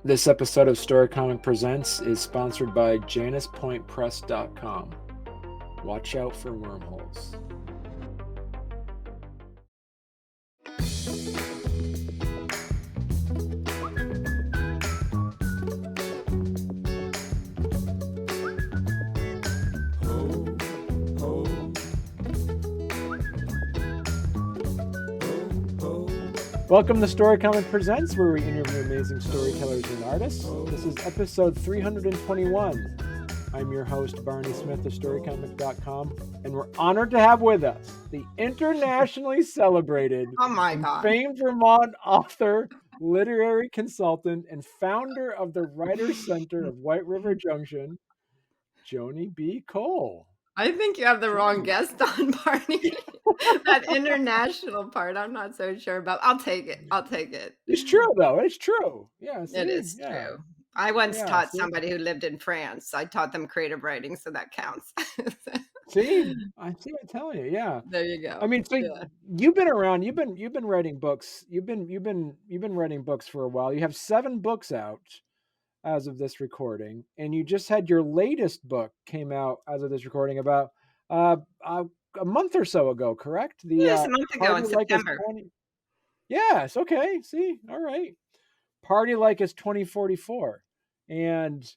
This episode of Storycomic Presents is sponsored by JanusPointPress.com. Watch out for wormholes. Welcome to Storycomic Presents, where we interview amazing storytellers and artists. This is episode 321. I'm your host, Barney Smith of Storycomic.com, and we're honored to have with us the internationally celebrated and famed Vermont author, literary consultant, and founder of the Writers Center of White River Junction, Joni B. Cole. I think you have the wrong guest on, Barney. That international part, I'm not so sure about. I'll take it. It's true, though. It's true. Yeah, see? It is true. I once taught somebody who lived in France. I taught them creative writing, so that counts. See, I'm telling you, yeah. There you go. I mean, so you've been around. You've been writing books. You've been writing books for a while. You have 7 books out as of this recording, and you just had your latest book came out as of this recording about a month or so ago, correct? Yes, a month ago in September. Yes. Okay. See. All right. Party Like It's 2044, and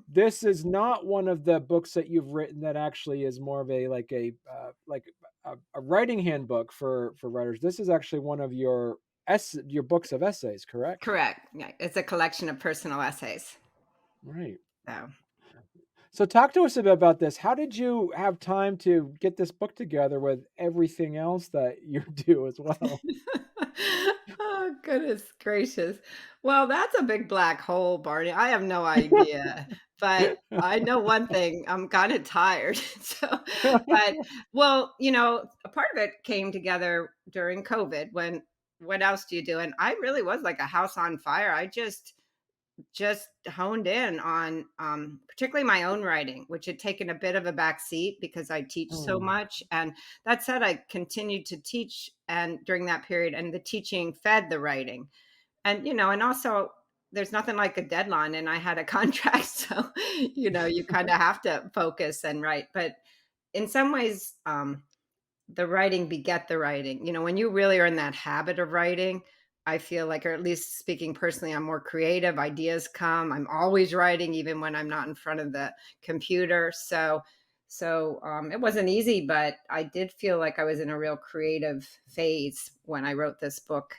this is not one of the books that you've written that actually is more of a writing handbook for writers. This is actually one of your books of essays, correct? Correct. Yeah, it's a collection of personal essays. Right. So talk to us a bit about this. How did you have time to get this book together with everything else that you do as well? Oh, goodness gracious. Well, that's a big black hole, Barney. I have no idea. But I know one thing, I'm kind of tired. Well, a part of it came together during COVID when what else do you do? And I really was like a house on fire. I just honed in on particularly my own writing, which had taken a bit of a back seat because I teach so much. And that said, I continued to teach and during that period, and the teaching fed the writing. And and also there's nothing like a deadline, and I had a contract, so you kind of have to focus and write. But in some ways the writing beget the writing. When you really are in that habit of writing, I feel like, or at least speaking personally, I'm more creative. Ideas come. I'm always writing, even when I'm not in front of the computer. So it wasn't easy, but I did feel like I was in a real creative phase when I wrote this book.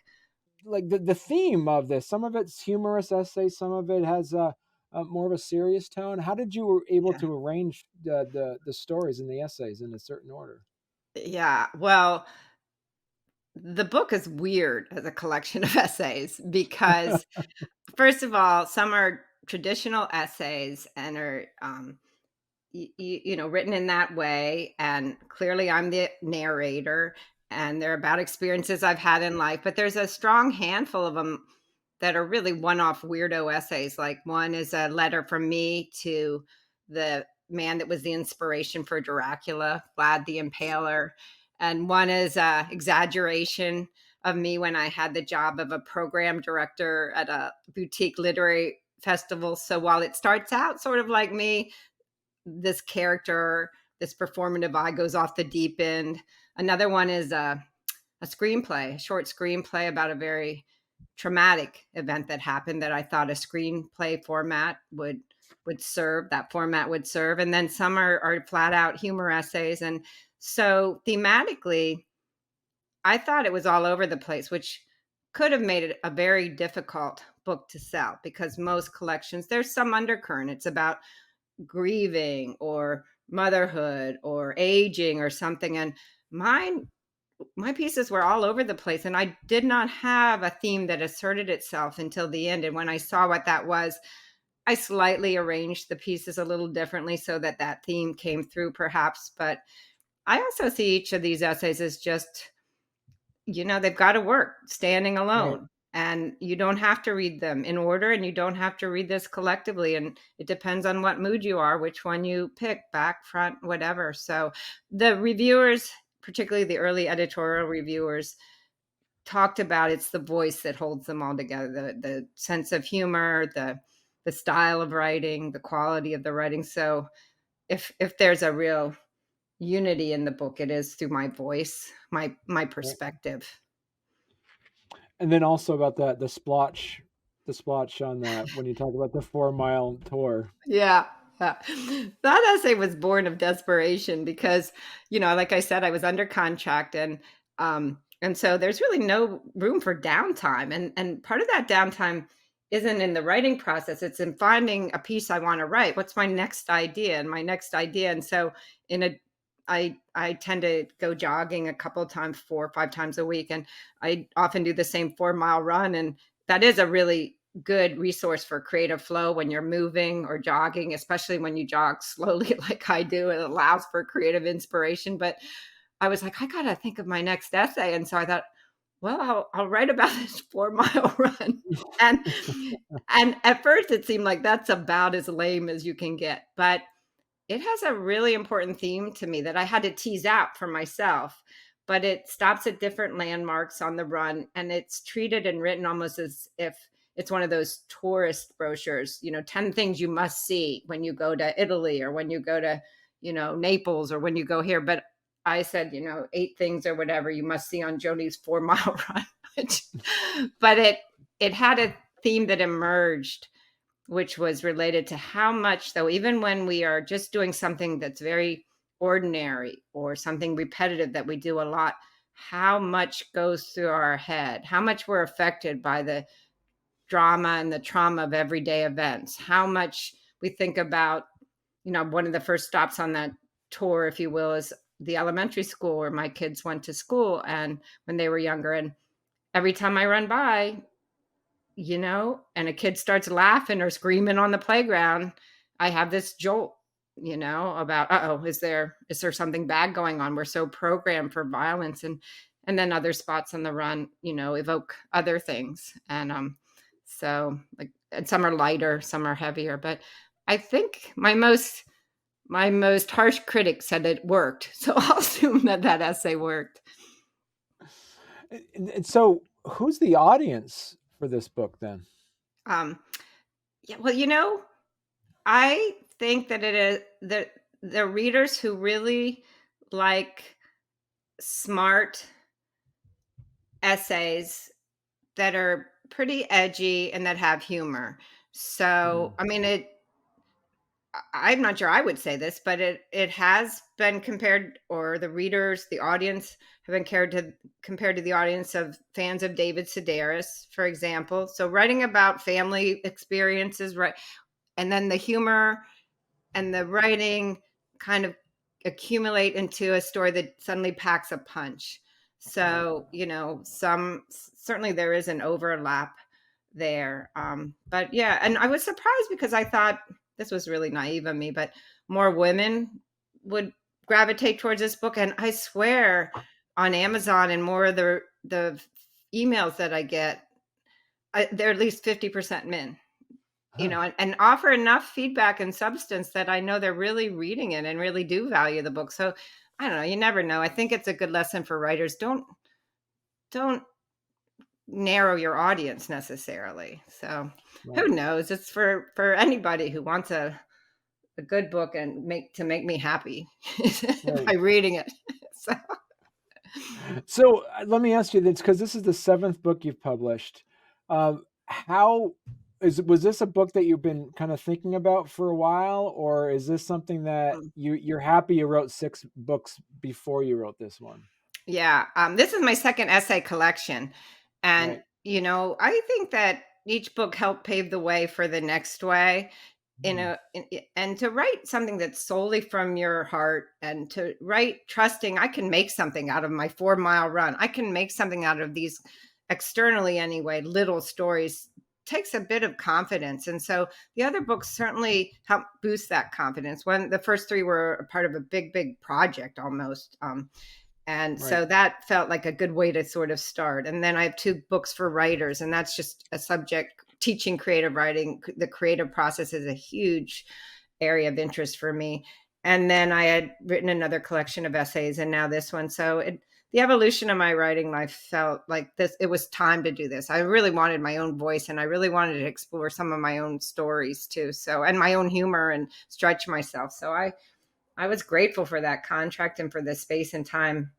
Like the theme of this, some of it's humorous essays, some of it has a more of a serious tone. How did you were able to arrange the stories and the essays in a certain order? Yeah, well, the book is weird as a collection of essays because, first of all, some are traditional essays and are, written in that way. And clearly, I'm the narrator, and they're about experiences I've had in life. But there's a strong handful of them that are really one-off weirdo essays. Like one is a letter from me to the man that was the inspiration for Dracula, Vlad the Impaler. And one is exaggeration of me when I had the job of a program director at a boutique literary festival. So while it starts out sort of like me, this character, this performative eye goes off the deep end. Another one is a screenplay, a short screenplay about a very traumatic event that happened that I thought a screenplay format would serve. That format would serve. And then some are flat out humor essays. And so thematically, I thought it was all over the place, which could have made it a very difficult book to sell because most collections, there's some undercurrent. It's about grieving or motherhood or aging or something. And my pieces were all over the place, and I did not have a theme that asserted itself until the end. And when I saw what that was, I slightly arranged the pieces a little differently so that theme came through perhaps. But I also see each of these essays as just, they've got to work standing alone. Right. And you don't have to read them in order, and you don't have to read this collectively. And it depends on what mood you are, which one you pick, back, front, whatever. So the reviewers, particularly the early editorial reviewers, talked about, it's the voice that holds them all together, the sense of humor, the style of writing, the quality of the writing. So if there's a real unity in the book, it is through my voice, my Right. perspective. And then also about the splotch on that when you talk about the 4 mile tour. Yeah. Yeah. That essay was born of desperation because, like I said, I was under contract and so there's really no room for downtime. And part of that downtime isn't in the writing process. It's in finding a piece I want to write. What's my next idea and my next idea? And so in a I tend to go jogging a couple of times, 4 or 5 times a week. And I often do the same 4 mile run. And that is a really good resource for creative flow when you're moving or jogging, especially when you jog slowly like I do. It allows for creative inspiration. But I was like, I got to think of my next essay. And so I thought, well, I'll write about this 4 mile run. And and at first it seemed like that's about as lame as you can get. But it has a really important theme to me that I had to tease out for myself, but it stops at different landmarks on the run, and it's treated and written almost as if it's one of those tourist brochures, 10 things you must see when you go to Italy or when you go to, Naples or when you go here. But I said, 8 things or whatever you must see on Joni's 4 mile run. But it had a theme that emerged, which was related to how much, though, even when we are just doing something that's very ordinary or something repetitive that we do a lot, how much goes through our head, how much we're affected by the drama and the trauma of everyday events, how much we think about, one of the first stops on that tour, if you will, is the elementary school where my kids went to school and when they were younger. And every time I run by, and a kid starts laughing or screaming on the playground, I have this jolt, about, is there something bad going on? We're so programmed for violence. And then other spots on the run, evoke other things. And so like, and some are lighter, some are heavier, but I think my most harsh critic said it worked. So I'll assume that essay worked. And so who's the audience for this book then? Um, yeah, well, I think that it is the readers who really like smart essays that are pretty edgy and that have humor. So, Mm. I mean, I'm not sure I would say this, but it has been compared, or the readers, the audience have been compared to the audience of fans of David Sedaris, for example. So writing about family experiences, right? And then the humor and the writing kind of accumulate into a story that suddenly packs a punch. Right. So, certainly there is an overlap there. But yeah, and I was surprised because I thought this was really naive of me, but more women would gravitate towards this book. And I swear on Amazon and more of the emails that I get, they're at least 50% men, Huh. and offer enough feedback and substance that I know they're really reading it and really do value the book. So I don't know. You never know. I think it's a good lesson for writers. Don't narrow your audience necessarily. So who Right. knows? It's for anybody who wants a good book and make me happy Right. by reading it. So So let me ask you this, because this is the seventh book you've published. How was this a book that you've been kind of thinking about for a while, or is this something that you're happy you wrote 6 books before you wrote this one? yeah, this is my second essay collection. And, Right. I think that each book helped pave the way for the next way. Mm. And to write something that's solely from your heart and to write trusting I can make something out of my 4 mile run. I can make something out of these externally anyway, little stories takes a bit of confidence. And so the other books certainly help boost that confidence. When the first 3 were a part of a big project almost. And Right. so that felt like a good way to sort of start. And then I have 2 books for writers, and that's just a subject teaching creative writing. The creative process is a huge area of interest for me. And then I had written another collection of essays and now this one. So the evolution of my writing life felt like this. It was time to do this. I really wanted my own voice, and I really wanted to explore some of my own stories too. So, and my own humor, and stretch myself. So I was grateful for that contract and for the space and time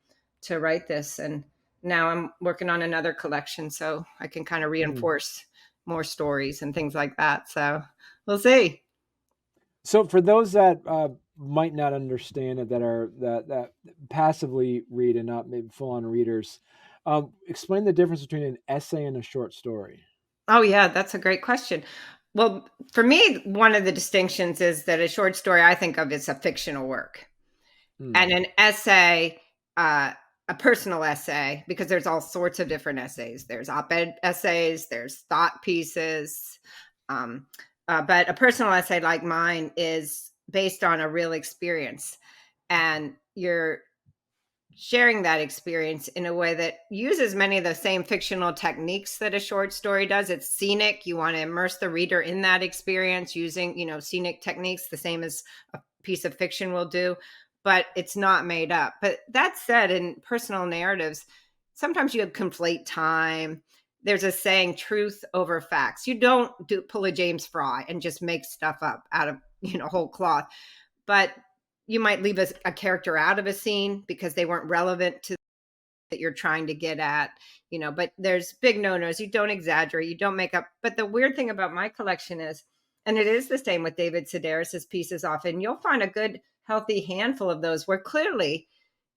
to write this. And now I'm working on another collection, so I can kind of reinforce more stories and things like that. So we'll see. So for those that might not understand it, that passively read and not maybe full on readers, explain the difference between an essay and a short story. Oh, yeah, that's a great question. Well, for me, one of the distinctions is that a short story I think of as a fictional work, and Hmm. an essay, uh, a personal essay, because there's all sorts of different essays. There's op-ed essays, there's thought pieces, um, but a personal essay like mine is based on a real experience, and you're sharing that experience in a way that uses many of the same fictional techniques that a short story does. It's scenic. You want to immerse the reader in that experience using, scenic techniques, the same as a piece of fiction will do, but it's not made up. But that said, in personal narratives, sometimes you conflate time. There's a saying, truth over facts. You don't pull a James Fry and just make stuff up out of, whole cloth, but you might leave a character out of a scene because they weren't relevant to that you're trying to get at, but there's big no-nos. You don't exaggerate, you don't make up. But the weird thing about my collection is, and it is the same with David Sedaris's pieces often, you'll find a good healthy handful of those where clearly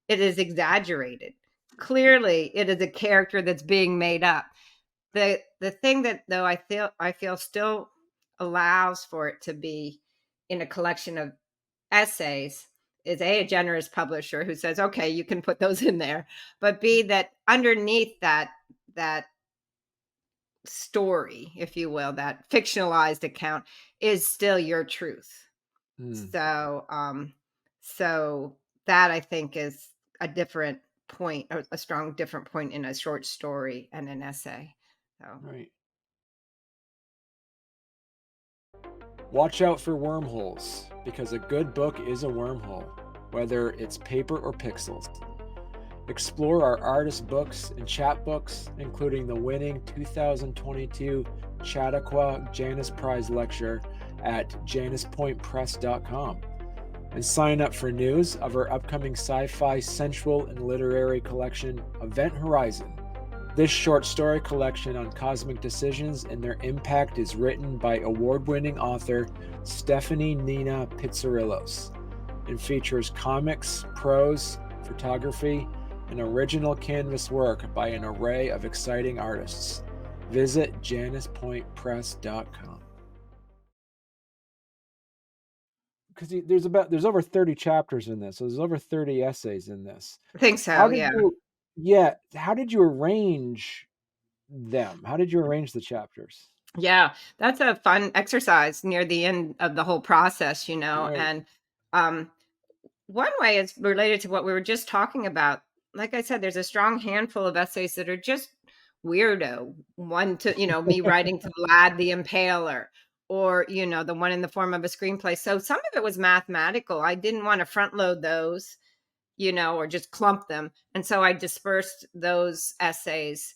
it is exaggerated. Clearly it is a character that's being made up. The thing that though I feel still allows for it to be in a collection of essays is a generous publisher who says, okay, you can put those in there, but b, that underneath that story, if you will, that fictionalized account is still your truth. Hmm. So that I think is a different point, a strong different point in a short story and an essay. So Right. Watch out for wormholes, because a good book is a wormhole, whether it's paper or pixels. Explore our artist books and chapbooks, including the winning 2022 Chautauqua Janus Prize Lecture at januspointpress.com. And sign up for news of our upcoming sci-fi, sensual, and literary collection, Event Horizon. This short story collection on cosmic decisions and their impact is written by award-winning author Stephanie Nina Pizzarillos and features comics, prose, photography, and original canvas work by an array of exciting artists. Visit januspointpress.com. Because there's over 30 chapters in this, so there's over 30 essays in this. I think How so, did yeah. how did you arrange them? How did you arrange the chapters? Yeah, that's a fun exercise near the end of the whole process, Right. and um, one way is related to what we were just talking about. Like I said, there's a strong handful of essays that are just weirdo. One to, me writing to Vlad the Impaler, or, the one in the form of a screenplay. So some of it was mathematical. I didn't want to front load those, or just clump them. And so I dispersed those essays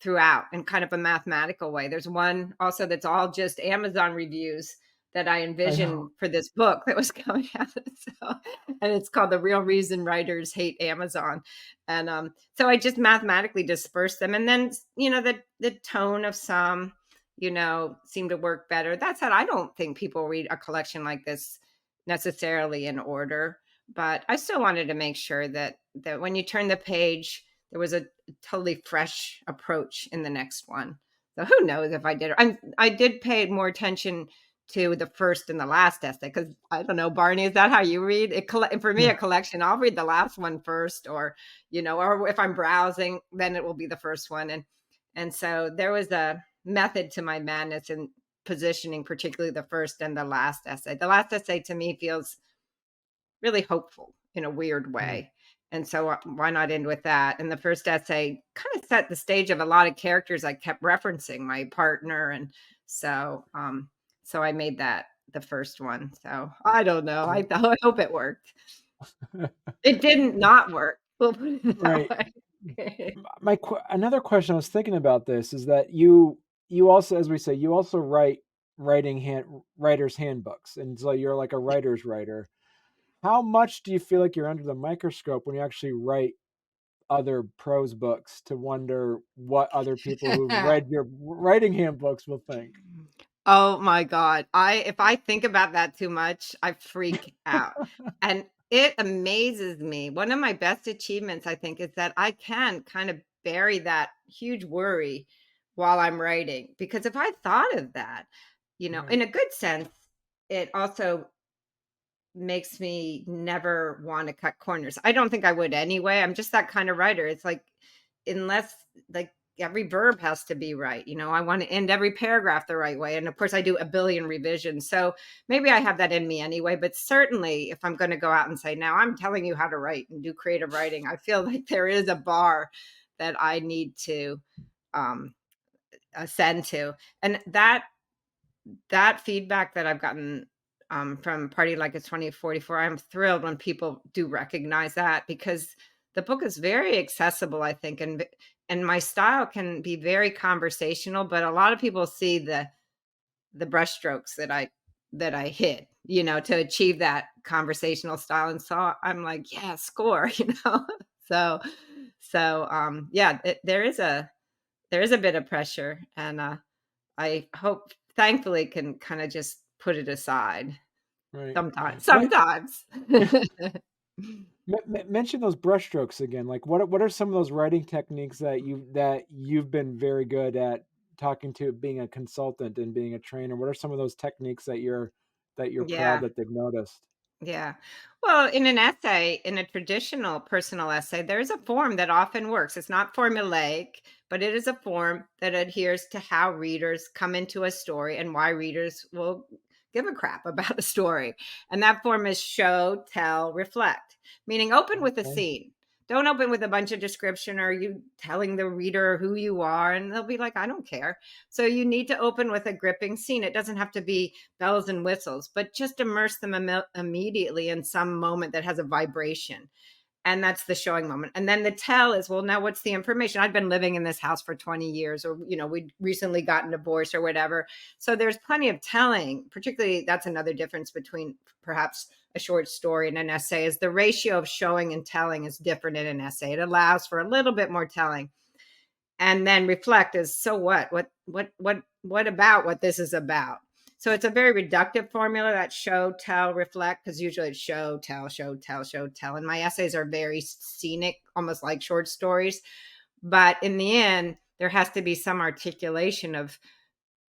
throughout in kind of a mathematical way. There's one also that's all just Amazon reviews that I I know. envisioned for this book that was coming out. So, and it's called The Real Reason Writers Hate Amazon. And so I just mathematically dispersed them. And then, the tone of some, seemed to work better. That said, I don't think people read a collection like this necessarily in order, but I still wanted to make sure that when you turn the page, there was a totally fresh approach in the next one. So who knows if I did? I did pay more attention to the first and the last essay because I don't know, Barney, is that how you read it? For me, a collection, I'll read the last one first, or or if I'm browsing, then it will be the first one, and so there was a method to my madness in positioning, particularly the first and the last essay. The last essay to me feels really hopeful in a weird Hmm. way. And so why not end with that? And the first essay kind of set the stage of a lot of characters I kept referencing, my partner. And so I made that the first one. So I don't know. I hope it worked. It didn't not work. We'll put it that Right. way. Another question I was thinking about this is that you also, as we say, you also write writers handbooks, and so you're like a writer's writer. How much do you feel like you're under the microscope when you actually write other prose books to wonder what other people who've read your writing handbooks will think? Oh my God. If I think about that too much, I freak out. And it amazes me. One of my best achievements, I think, is that I can kind of bury that huge worry while I'm writing. Because if I thought of that, Right. in a good sense, it also makes me never want to cut corners. I don't think I would anyway. I'm just that kind of writer. It's like, unless like every verb has to be right, I want to end every paragraph the right way. And of course, I do a billion revisions. So maybe I have that in me anyway. But certainly, if I'm going to go out and say, now I'm telling you how to write and do creative writing, I feel like there is a bar that I need to um, ascend to. And that feedback that I've gotten from Party Like It's 2044, I'm thrilled when people do recognize that, because the book is very accessible, I think, and my style can be very conversational, but a lot of people see the brushstrokes that I hit, to achieve that conversational style, and so I'm like, yeah, score, so yeah, there is a bit of pressure, and I hope thankfully can kinda just put it aside Right. sometimes. Mention those brushstrokes again. Like, what are some of those writing techniques that you've been very good at, talking to being a consultant and being a trainer? What are some of those techniques that you're proud Yeah. that they've noticed? Yeah. Well, in an essay, in a traditional personal essay, there's a form that often works. It's not formulaic, but it is a form that adheres to how readers come into a story and why readers will give a crap about a story. And that form is show, tell, reflect, meaning open with a Okay. scene. Don't open with a bunch of description or you telling the reader who you are, and they'll be like, I don't care. So you need to open with a gripping scene. It doesn't have to be bells and whistles, but just immerse them immediately in some moment that has a vibration. And that's the showing moment. And then the tell is, well, now what's the information? I've been living in this house for 20 years, or, we recently gotten divorced or whatever. So there's plenty of telling, particularly that's another difference between perhaps a short story and an essay, is the ratio of showing and telling is different in an essay. It allows for a little bit more telling. And then reflect is, so what about what this is about. So it's a very reductive formula, that show, tell, reflect, because usually it's show, tell, show, tell, show, tell, and my essays are very scenic, almost like short stories. But in the end, there has to be some articulation of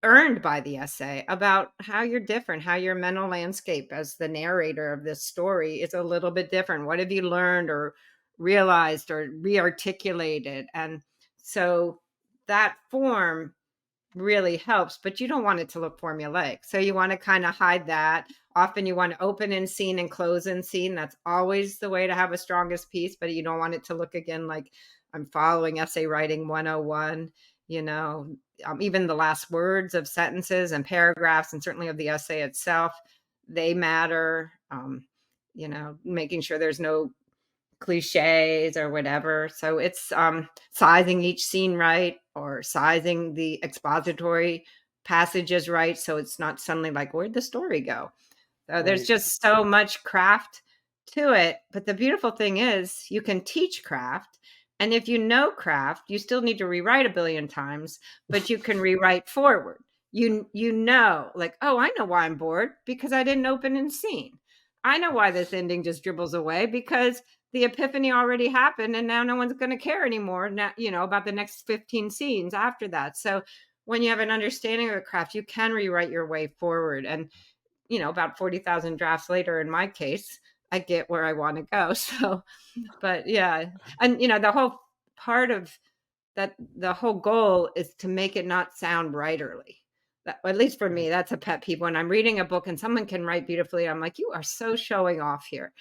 earned by the essay about how you're different, how your mental landscape as the narrator of this story is a little bit different. What have you learned or realized or rearticulated? And so that form really helps, but you don't want it to look formulaic. So you want to kind of hide that. Often you want to open in scene and close in scene. That's always the way to have a strongest piece, but you don't want it to look again like I'm following essay writing 101, you know, even the last words of sentences and paragraphs, and certainly of the essay itself, they matter. Making sure there's no cliches or whatever. So it's sizing each scene right, or sizing the expository passages right. So it's not suddenly like, where'd the story go? So there's Right. just so much craft to it. But the beautiful thing is you can teach craft. And if you know craft, you still need to rewrite a billion times, but you can rewrite forward. You know, like, oh, I know why I'm bored, because I didn't open in scene. I know why this ending just dribbles away, because the epiphany already happened and now no one's going to care anymore now, about the next 15 scenes after that. So when you have an understanding of a craft, you can rewrite your way forward. And about 40,000 drafts later, in my case, I get where I want to go. So, but yeah. And, the whole part of that, the whole goal is to make it not sound writerly. At least for me, Right. that's a pet peeve. When I'm reading a book and someone can write beautifully, I'm like, you are so showing off here,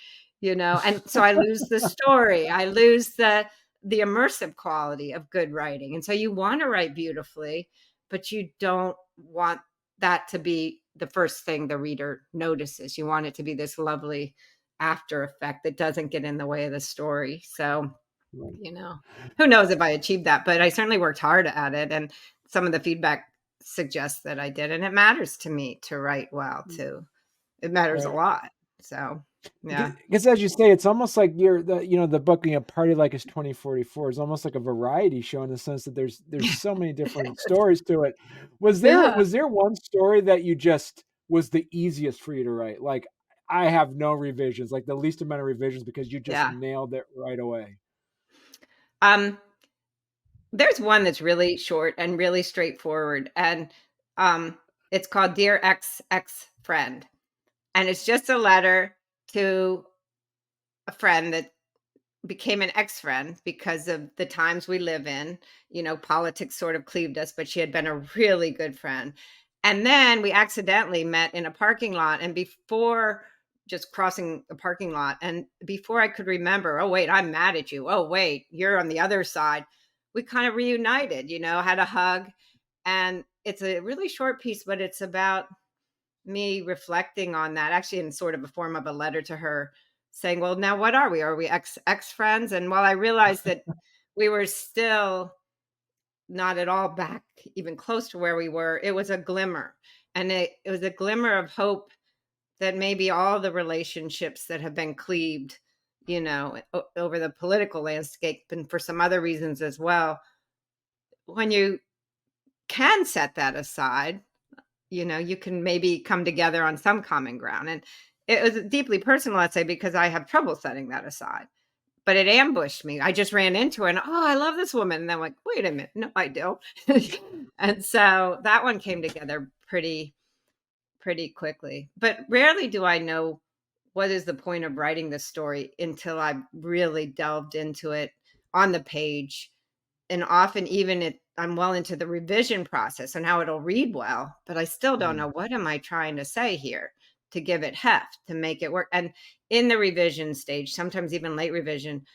and so I lose the story. I lose the immersive quality of good writing. And so you want to write beautifully, but you don't want that to be the first thing the reader notices. You want it to be this lovely after effect that doesn't get in the way of the story. So Right. you know. Who knows if I achieved that, but I certainly worked hard at it, and some of the feedback suggests that I did, and it matters to me to write well too. It matters a Right. lot. So, yeah. Because as you say, it's almost like the book, Party Like It's 2044 is almost like a variety show in the sense that there's so many different stories to it. Yeah. Was there one story that you just was the easiest for you to write? Like, I have no revisions, like the least amount of revisions because you just Yeah. nailed it right away. Um, there's one that's really short and really straightforward, and, um, it's called Dear Ex Friend, and it's just a letter to a friend that became an ex-friend because of the times we live in. Politics sort of cleaved us, but she had been a really good friend. And then we accidentally met in a parking lot. And before just crossing the parking lot, and before I could remember, oh, wait, I'm mad at you. Oh, wait, you're on the other side. We kind of reunited, had a hug. And it's a really short piece, but it's about me reflecting on that, actually in sort of a form of a letter to her, saying, well, now what are we? Are we ex friends? And while I realized that we were still not at all back even close to where we were, it was a glimmer. And it was a glimmer of hope that maybe all the relationships that have been cleaved, over the political landscape and for some other reasons as well, when you can set that aside, you can maybe come together on some common ground. And it was a deeply personal essay because I have trouble setting that aside. But it ambushed me. I just ran into her and, oh, I love this woman. And I'm like, wait a minute. No, I don't. And so that one came together pretty quickly. But rarely do I know what is the point of writing the story until I really delved into it on the page. And often even I'm well into the revision process and how it'll read well, but I still don't Mm. know, what am I trying to say here to give it heft, to make it work. And in the revision stage, sometimes even late revision,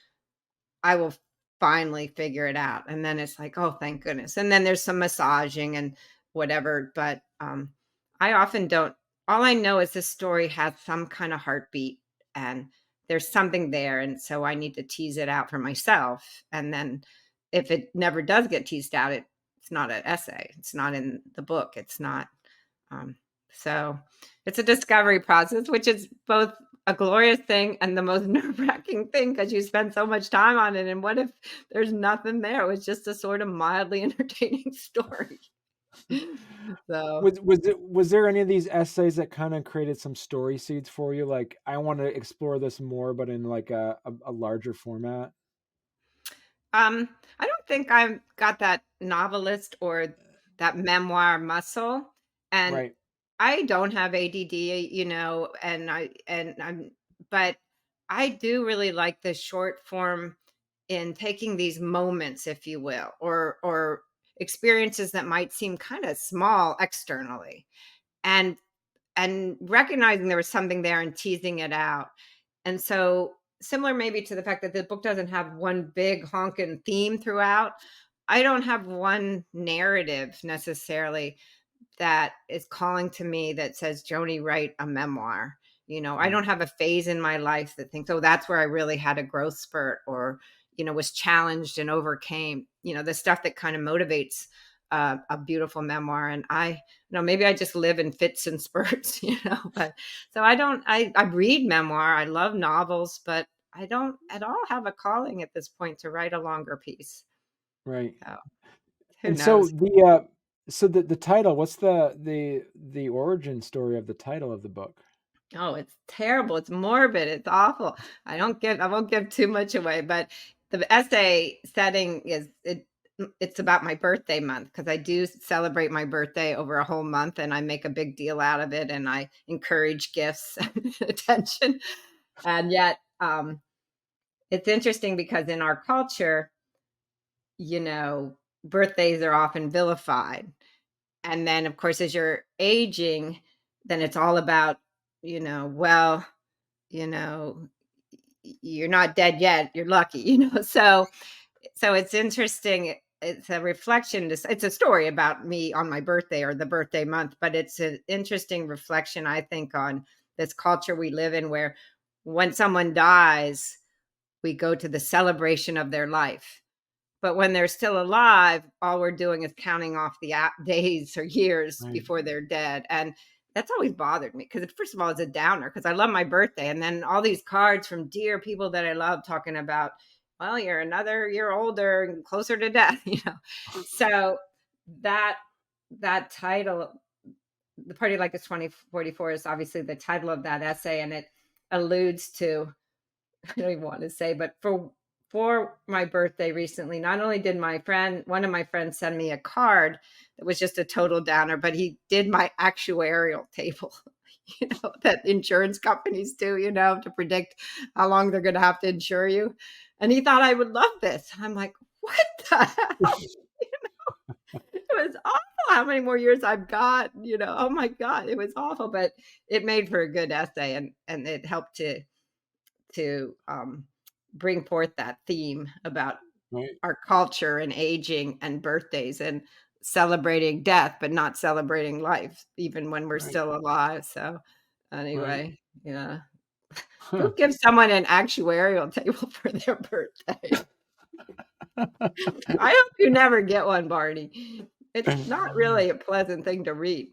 I will finally figure it out. And then it's like, oh, thank goodness. And then there's some massaging and whatever. But I often don't. All I know is this story has some kind of heartbeat and there's something there. And so I need to tease it out for myself. And then if it never does get teased out, it's not an essay. It's not in the book. It's not. Um, so it's a discovery process, which is both a glorious thing and the most nerve-wracking thing because you spend so much time on it. And what if there's nothing there? It was just a sort of mildly entertaining story. So, Was there any of these essays that kind of created some story seeds for you? Like, I want to explore this more, but in like a larger format. I don't think I've got that novelist or that memoir muscle. And Right. I don't have ADD, but I do really like the short form in taking these moments, if you will, or experiences that might seem kind of small externally, and recognizing there was something there and teasing it out. And so, similar maybe to the fact that the book doesn't have one big honking theme throughout, I don't have one narrative necessarily that is calling to me that says, Joni, write a memoir. I Mm. don't have a phase in my life that thinks, oh, that's where I really had a growth spurt or, was challenged and overcame, the stuff that kind of motivates a beautiful memoir. And maybe I just live in fits and spurts, but so I read memoir. I love novels, but I don't at all have a calling at this point to write a longer piece. Right. So who And so knows? the title, what's the origin story of the title of the book? Oh, it's terrible. It's morbid. It's awful. I won't give too much away, but the essay setting it's about my birthday month because I do celebrate my birthday over a whole month and I make a big deal out of it and I encourage gifts and attention. And yet, it's interesting because in our culture, you know, birthdays are often vilified. And then, of course, as you're aging, then it's all about, well, you know, you're not dead yet, you're lucky, so it's interesting. It's a reflection, it's a story about me on my birthday or the birthday month, but it's an interesting reflection, I think, on this culture we live in where when someone dies, we go to the celebration of their life. But when they're still alive, all we're doing is counting off the days or years Right. before they're dead. And that's always bothered me because, first of all, it's a downer because I love my birthday. And then all these cards from dear people that I love talking about, well, you're another year older and closer to death, So that title, The Party Like It's 2044, is obviously the title of that essay. And it alludes to, I don't even want to say, but for my birthday recently, not only did one of my friends send me a card that was just a total downer, but he did my actuarial table, that insurance companies do, to predict how long they're going to have to insure you. And he thought I would love this. I'm like, what the hell? It was awful how many more years I've got, oh my God, it was awful, but it made for a good essay, and it helped to bring forth that theme about Right. our culture and aging and birthdays and celebrating death, but not celebrating life, even when we're Right. still alive. So Right. anyway, yeah. Huh. Who gives someone an actuarial table for their birthday? I hope you never get one, Barney. It's not really a pleasant thing to read.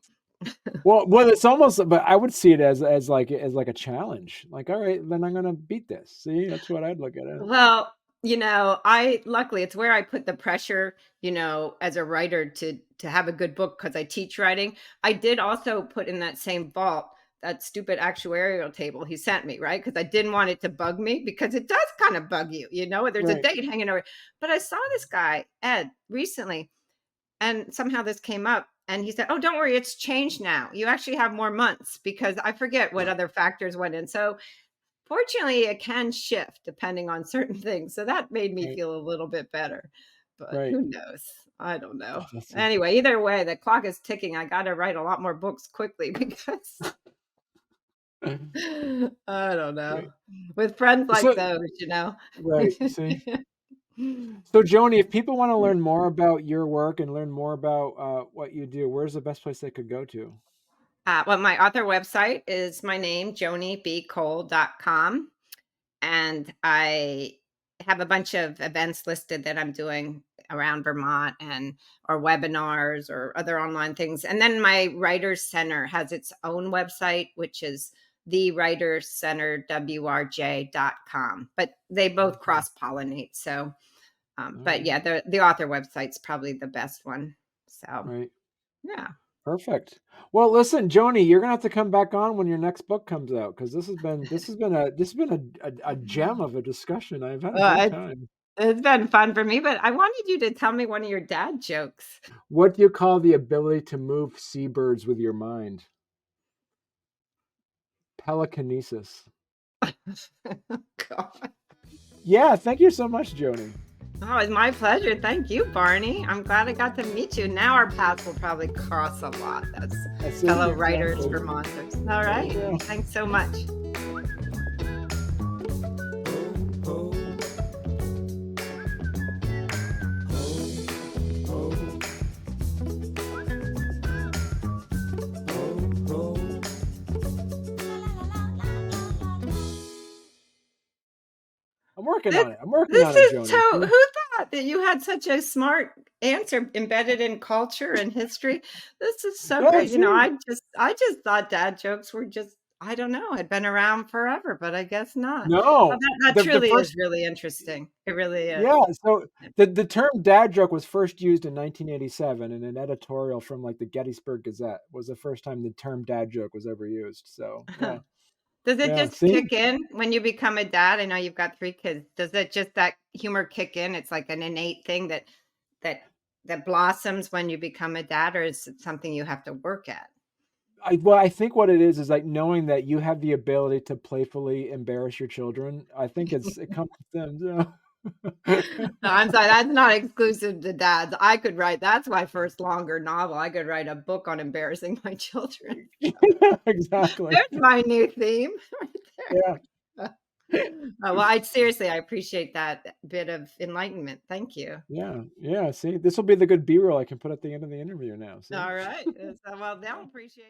Well, it's almost, but I would see it as like a challenge. Like, all right, then I'm gonna beat this. See, that's what I'd look at it. Well, I luckily it's where I put the pressure, as a writer to have a good book because I teach writing. I did also put in that same vault that stupid actuarial table he sent me, right? Because I didn't want it to bug me because it does kind of bug you, there's a Right. date hanging over. But I saw this guy, Ed, recently, and somehow this came up and he said, "Oh, don't worry, it's changed now. You actually have more months," because I forget what other factors went in. So fortunately, it can shift depending on certain things, so that made me Right. feel a little bit better, but Right. who knows? I don't Oh, know. that's Anyway, either way, the clock is ticking. I gotta write a lot more books quickly because I don't know. right. With friends like So those, right. See. So Joni, if people want to learn more about your work and learn more about what you do, where's the best place they could go to? Well, my author website is my name, jonibcole.com. And I have a bunch of events listed that I'm doing around Vermont or webinars or other online things. And then my Writers Center has its own website, which is thewriterscenterwrj.com. But they both Okay. cross pollinate. So, All but right. yeah, the author website's probably the best one. So, Right. yeah. Perfect. Well, listen, Joni, you're gonna have to come back on when your next book comes out because this has been a gem of a discussion. I've had a great Uh, time. it's been fun for me, but I wanted you to tell me one of your dad jokes. What do you call the ability to move seabirds with your mind? Pelicanesis. God. Yeah, thank you so much, Joni. Oh, it's my pleasure. Thank you, Barney. I'm glad I got to meet you. Now our paths will probably cross a lot as I see. fellow writers, Exactly. Vermonters. All There you right. go. Thanks so much. I'm working This, on it. I'm working this on it, is Joni. so, See? who thought that you had such a smart answer embedded in culture and history? This is so Yeah, great. see? I just thought dad jokes were just, I don't know, had been around forever, but I guess not. Well, No. that The truly is first really interesting. It really is. Yeah, so the term dad joke was first used in 1987 in an editorial from like the Gettysburg Gazette was the first time the term dad joke was ever used. So, yeah. Does it Yeah, just see? kick in when you become a dad? I know you've got 3 kids. Does it just that humor kick in? It's like an innate thing that that blossoms when you become a dad, or is it something you have to work at? I think what it is like knowing that you have the ability to playfully embarrass your children. I think it comes with them. No, So. I'm sorry, that's not exclusive to dads. I could write that's my first longer novel. I could write a book on embarrassing my children. Exactly. There's my new theme right Yeah. there. Oh, well, I seriously, I appreciate that bit of enlightenment. Thank you. Yeah. Yeah. See, this will be the good B-roll I can put at the end of the interview now. See? All right. Well, they'll appreciate